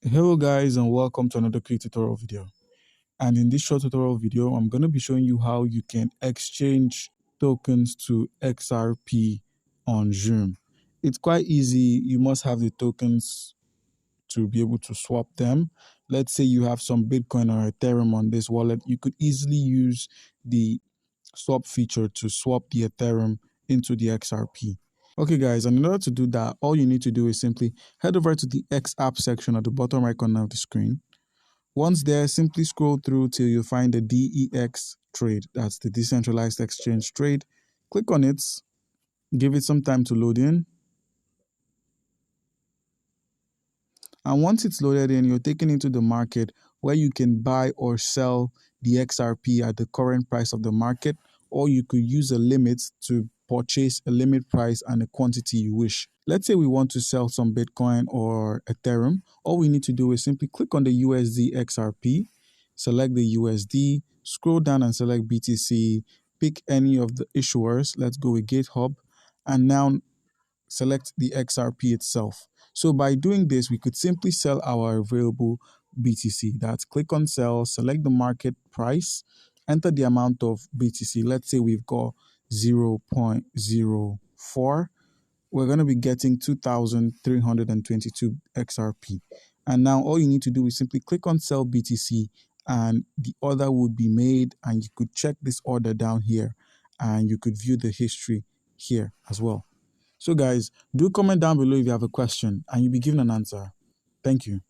Hello guys, and welcome to another quick tutorial video. And in this short tutorial video, I'm going to be showing you how you can exchange tokens to XRP on Xumm. It's quite easy. You must have the tokens to be able to swap them. Let's say you have some Bitcoin or Ethereum on this wallet. You could easily use the swap feature to swap the Ethereum into the XRP. Okay guys, and in order to do that, all you need to do is simply head over to the X app section at the bottom right corner of the screen. Once there, simply scroll through till you find the DEX trade. That's the decentralized exchange trade. Click on it, give it some time to load in. And once it's loaded in, you're taken into the market where you can buy or sell the XRP at the current price of the market, or you could use a limit to purchase a limit price and a quantity you wish. Let's say we want to sell some Bitcoin or Ethereum. All we need to do is simply click on the USD XRP, select the USD, scroll down and select BTC, pick any of the issuers. Let's go with GitHub, and now select the XRP itself. So by doing this, we could simply sell our available BTC. That's click on sell, select the market price, enter the amount of BTC. Let's say we've got 0.04. We're going to be getting 2,322 XRP. And now all you need to do is simply click on sell BTC and the order would be made, and you could check this order down here and you could view the history here as well. So guys, do comment down below if you have a question and you'll be given an answer. Thank you.